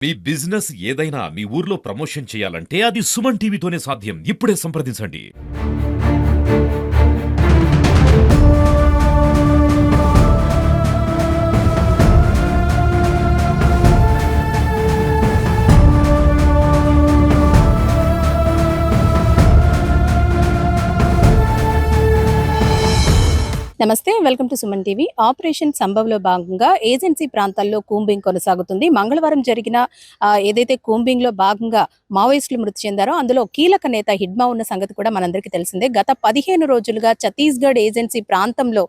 మీ business ఏదైనా మీ ఊర్లో promotion చేయాలంటే అది సుమన్ టీవీతోనే సాధ్యం. ఇప్పుడే సంప్రదించండి. నమస్తే, welcome to Suman TV. Operation సంభవ్లో భాగంగా ఏజెన్సీ ప్రాంతాల్లో కూంబింగ్ కొనసాగుతుంది. మంగళవారం జరిగిన ఏదైతే కూంబింగ్లో భాగంగా మావోయిస్టులు మృతి చెందారో అందులో కీలక నేత హిడ్మా ఉన్న సంగతి కూడా మనందరికీ తెలిసిందే. గత 15 రోజులుగా ఛత్తీస్గఢ్ ఏజెన్సీ ప్రాంతంలో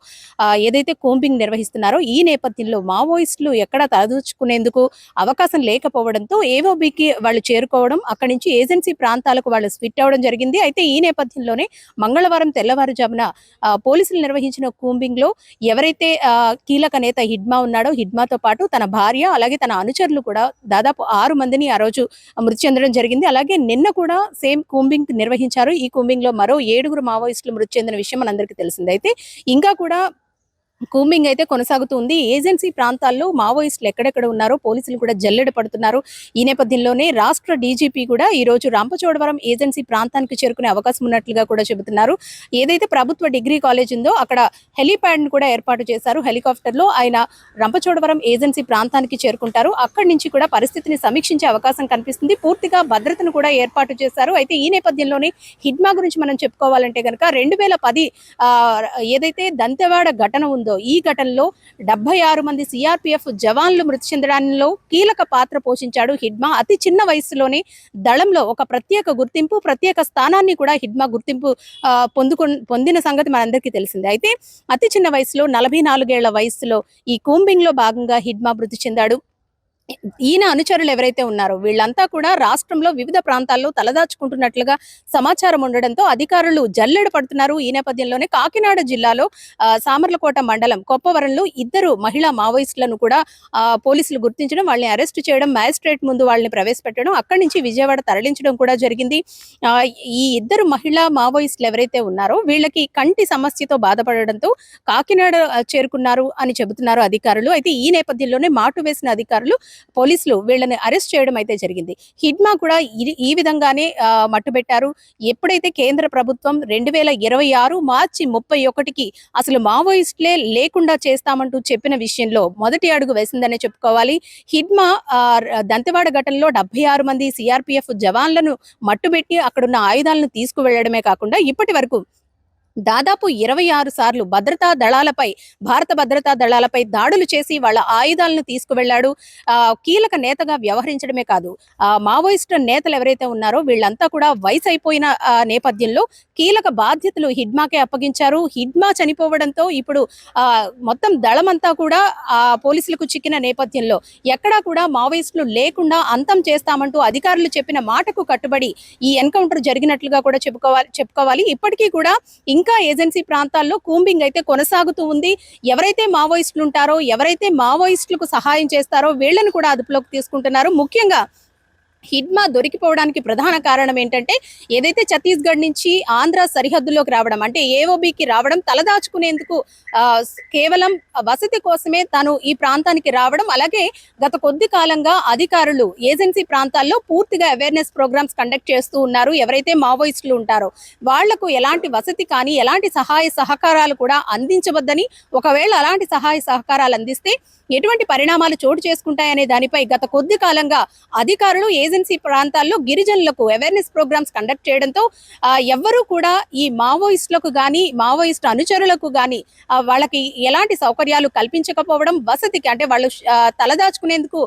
ఏదైతే కూంబింగ్ నిర్వహిస్తున్నారో ఈ నేపథ్యంలో మావోయిస్టులు ఎక్కడ తలదూచుకునేందుకు అవకాశం లేకపోవడంతో ఏఓబికి వాళ్ళు చేరుకోవడం, అక్కడి నుంచి ఏజెన్సీ ప్రాంతాలకు వాళ్ళు స్విట్ అవ్వడం జరిగింది. అయితే ఈ నేపథ్యంలోనే మంగళవారం తెల్లవారుజామున పోలీసులు నిర్వహించిన కూంబింగ్ లో ఎవరైతే కీలక నేత హిడ్మా ఉన్నాడో హిడ్మాతో పాటు తన భార్య అలాగే తన అనుచరులు కూడా దాదాపు 6 మందిని ఆ రోజు మృతి చెందడం జరిగింది. అలాగే నిన్న కూడా సేమ్ కూంబింగ్ నిర్వహించారు. ఈ కూంబింగ్ లో మరో 7 మావోయిస్టులు మృతి చెందిన విషయం మనందరికీ తెలిసింది. అయితే ఇంకా కూడా కూంబింగ్ అయితే కొనసాగుతుంది. ఏజెన్సీ ప్రాంతాల్లో మావోయిస్టులు ఎక్కడెక్కడ ఉన్నారో పోలీసులు కూడా జల్లెడ పడుతున్నారు. ఈ నేపథ్యంలోనే రాష్ట్ర డీజీపీ కూడా ఈ రోజు రంపచోడవరం ఏజెన్సీ ప్రాంతానికి చేరుకునే అవకాశం ఉన్నట్లుగా కూడా చెబుతున్నారు. ఏదైతే ప్రభుత్వ డిగ్రీ కాలేజ్ ఉందో అక్కడ హెలీప్యాడ్ ను కూడా ఏర్పాటు చేశారు. హెలికాప్టర్లో ఆయన రంపచోడవరం ఏజెన్సీ ప్రాంతానికి చేరుకుంటారు. అక్కడి నుంచి కూడా పరిస్థితిని సమీక్షించే అవకాశం కనిపిస్తుంది. పూర్తిగా భద్రతను కూడా ఏర్పాటు చేశారు. అయితే ఈ నేపథ్యంలోనే హిడ్మా గురించి మనం చెప్పుకోవాలంటే కనుక 2010 ఏదైతే దంతెవాడ ఘటన ఉందో ఈ ఘటనలో 76 మంది సిఆర్పిఎఫ్ జవాన్లు మృతి చెందడంలో కీలక పాత్ర పోషించాడు హిడ్మా. అతి చిన్న వయసులోనే దళంలో ఒక ప్రత్యేక గుర్తింపు, ప్రత్యేక స్థానాన్ని కూడా హిడ్మా గుర్తింపు పొందిన సంగతి మనందరికీ తెలిసిందే. అయితే అతి చిన్న వయసులో 44 ఏళ్ల వయసులో ఈ కూంబింగ్ లో భాగంగా హిడ్మా మృతి చెందాడు. ఈయన అనుచరులు ఎవరైతే ఉన్నారో వీళ్ళంతా కూడా రాష్ట్రంలో వివిధ ప్రాంతాల్లో తలదాచుకుంటున్నట్లుగా సమాచారం ఉండడంతో అధికారులు జల్లెడ పడుతున్నారు. ఈ నేపథ్యంలోనే కాకినాడ జిల్లాలో సామర్లకోట మండలం కొప్పవరంలో 2 మహిళా మావోయిస్టులను కూడా పోలీసులు గుర్తించడం, వాళ్ళని అరెస్ట్ చేయడం, మ్యాజిస్ట్రేట్ ముందు వాళ్ళని ప్రవేశపెట్టడం, అక్కడి నుంచి విజయవాడ తరలించడం కూడా జరిగింది. ఈ 2 మహిళా మావోయిస్టులు ఎవరైతే ఉన్నారో వీళ్ళకి కంటి సమస్యతో బాధపడడంతో కాకినాడ చేరుకున్నారు అని చెబుతున్నారు అధికారులు. అయితే ఈ నేపథ్యంలోనే మాటు వేసిన అధికారులు పోలీసులు వీళ్ళని అరెస్ట్ చేయడం అయితే జరిగింది. హిడ్మా కూడా ఈ విధంగానే మట్టుబెట్టారు. ఎప్పుడైతే కేంద్ర ప్రభుత్వం 2026 మార్చి 31కి అసలు మావోయిస్టులే లేకుండా చేస్తామంటూ చెప్పిన విషయంలో మొదటి అడుగు వేసిందనే చెప్పుకోవాలి. హిడ్మా దంతెవాడ ఘటనలో 76 మంది సిఆర్పిఎఫ్ జవాన్లను మట్టుబెట్టి అక్కడున్న ఆయుధాలను తీసుకువెళ్లడమే కాకుండా ఇప్పటి వరకు దాదాపు 26 సార్లు భారత భద్రతా దళాలపై దాడులు చేసి వాళ్ళ ఆయుధాలను తీసుకువెళ్లాడు. కీలక నేతగా వ్యవహరించడమే కాదు, మావోయిస్టు నేతలు ఎవరైతే ఉన్నారో వీళ్ళంతా కూడా వయసు అయిపోయిన నేపథ్యంలో కీలక బాధ్యతలు హిడ్మాకే అప్పగించారు. హిడ్మా చనిపోవడంతో ఇప్పుడు మొత్తం దళమంతా కూడా పోలీసులకు చిక్కిన నేపథ్యంలో ఎక్కడా కూడా మావోయిస్టులు లేకుండా అంతం చేస్తామంటూ అధికారులు చెప్పిన మాటకు కట్టుబడి ఈ ఎన్కౌంటర్ జరిగినట్లుగా కూడా చెప్పుకోవాలి. ఇప్పటికీ కూడా ఇంకా ఏజెన్సీ ప్రాంతాల్లో కూంబింగ్ అయితే కొనసాగుతూ ఉంది. ఎవరైతే మావోయిస్టులు ఉంటారో, ఎవరైతే మావోయిస్టులకు సహాయం చేస్తారో వీళ్ళని కూడా అదుపులోకి తీసుకుంటున్నారు. ముఖ్యంగా హిడ్మా దొరికిపోవడానికి ప్రధాన కారణం ఏంటంటే ఏదైతే ఛత్తీస్గఢ్ నుంచి ఆంధ్ర సరిహద్దులోకి రావడం, అంటే ఏఓబికి రావడం, తలదాచుకునేందుకు కేవలం వసతి కోసమే తాను ఈ ప్రాంతానికి రావడం, అలాగే గత కొద్ది కాలంగా అధికారులు ఏజెన్సీ ప్రాంతాల్లో పూర్తిగా అవేర్నెస్ ప్రోగ్రామ్స్ కండక్ట్ చేస్తూ ఉన్నారు. ఎవరైతే మావోయిస్టులు ఉంటారో వాళ్లకు ఎలాంటి వసతి కానీ ఎలాంటి సహాయ సహకారాలు కూడా అందించవద్దని, ఒకవేళ అలాంటి సహాయ సహకారాలు అందిస్తే ఎటువంటి పరిణామాలు చోటు చేసుకుంటాయనే దానిపై గత కొద్ది కాలంగా అధికారులు ఏజెన్సీ ప్రాంతాల్లో గిరిజనులకు అవేర్నెస్ ప్రోగ్రామ్స్ కండక్ట్ చేయడంతో ఎవ్వరూ కూడా ఈ మావోయిస్టులకు కానీ మావోయిస్టు అనుచరులకు కానీ వాళ్ళకి ఎలాంటి సౌకర్యాలు కల్పించకపోవడం, వసతికి అంటే వాళ్ళు తలదాచుకునేందుకు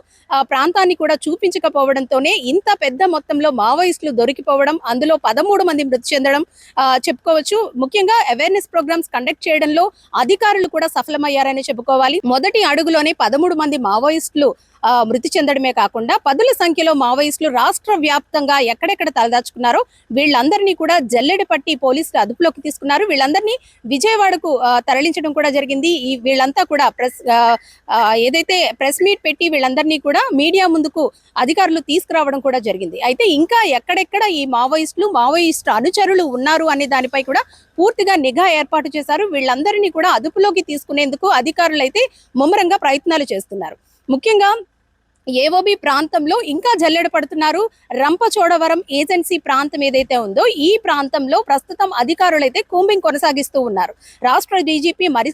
ప్రాంతాన్ని కూడా చూపించకపోవడంతోనే ఇంత పెద్ద మొత్తంలో మావోయిస్టులు దొరికిపోవడం, అందులో 13 మంది మృతి చెందడం చెప్పుకోవచ్చు. ముఖ్యంగా అవేర్నెస్ ప్రోగ్రామ్స్ కండక్ట్ చేయడంలో అధికారులు కూడా సఫలమయ్యారని చెప్పుకోవాలి. మొదటి అడుగులోనే 13 మంది మావోయిస్టులు మృతి చెందడమే కాకుండా పదుల సంఖ్యలో మావోయిస్టులు రాష్ట్ర వ్యాప్తంగా ఎక్కడెక్కడ తలదాచుకున్నారో వీళ్ళందరినీ కూడా జల్లెడ పట్టి పోలీసులు అదుపులోకి తీసుకున్నారు. వీళ్ళందరినీ విజయవాడకు తరలించడం కూడా జరిగింది. వీళ్ళంతా కూడా ఏదైతే ప్రెస్ మీట్ పెట్టి వీళ్ళందరినీ కూడా మీడియా ముందుకు అధికారులు తీసుకురావడం కూడా జరిగింది. అయితే ఇంకా ఎక్కడెక్కడ ఈ మావోయిస్టు అనుచరులు ఉన్నారు అనే దానిపై కూడా పూర్తిగా నిఘా ఏర్పాటు చేశారు. వీళ్ళందరినీ కూడా అదుపులోకి తీసుకునేందుకు అధికారులు అయితే ముమ్మరంగా ప్రయత్నాలు చేస్తున్నారు. ముఖ్యంగా ఏఓబి ప్రాంతంలో ఇంకా జల్లెడ పడుతున్నారు. రంపచోడవరం ఏజెన్సీ ప్రాంతం ఏదైతే ఉందో ఈ ప్రాంతంలో ప్రస్తుతం అధికారులైతే కూంబింగ్ కొనసాగిస్తూ ఉన్నారు. రాష్ట్ర డీజీపీ మరి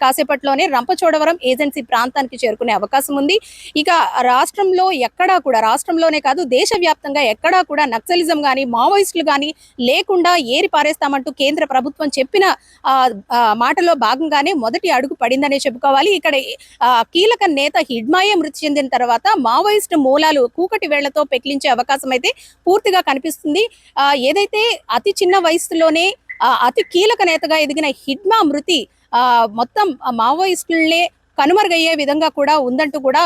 కాసేపట్లోనే రంపచోడవరం ఏజెన్సీ ప్రాంతానికి చేరుకునే అవకాశం ఉంది. ఇక రాష్ట్రంలో ఎక్కడా కూడా, రాష్ట్రంలోనే కాదు దేశవ్యాప్తంగా ఎక్కడా కూడా నక్సలిజం కానీ మావోయిస్టులు కానీ లేకుండా ఏరి పారేస్తామంటూ కేంద్ర ప్రభుత్వం చెప్పిన మాటలో భాగంగానే మొదటి అడుగు పడిందనే చెప్పుకోవాలి. ఇక్కడ కీలక నేత హిడ్మాయే మృతి చెందిన తర్వాత మావోయిస్ట్ మూలాలు కూకటి వేళ్లతో పెకిలించే అవకాశం అయితే పూర్తిగా కనిపిస్తుంది. ఏదైతే అతి చిన్న వయసులోనే అతి కీలక నేతగా ఎదిగిన హిడ్మా మృతి మొత్తం మావోయిస్టులనే కనుమరుగయ్యే విధంగా కూడా ఉందంటూ కూడా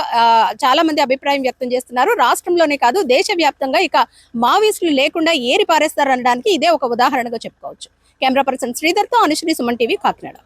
చాలా మంది అభిప్రాయం వ్యక్తం చేస్తున్నారు. రాష్ట్రంలోనే కాదు దేశవ్యాప్తంగా ఇక మావోయిస్టులు లేకుండా ఏరి పారేస్తారనడానికి ఇదే ఒక ఉదాహరణగా చెప్పుకోవచ్చు. కెమెరా పర్సన్ శ్రీధర్తో అనుశ్రీ, సుమన్ టీవీ, కాకినాడ.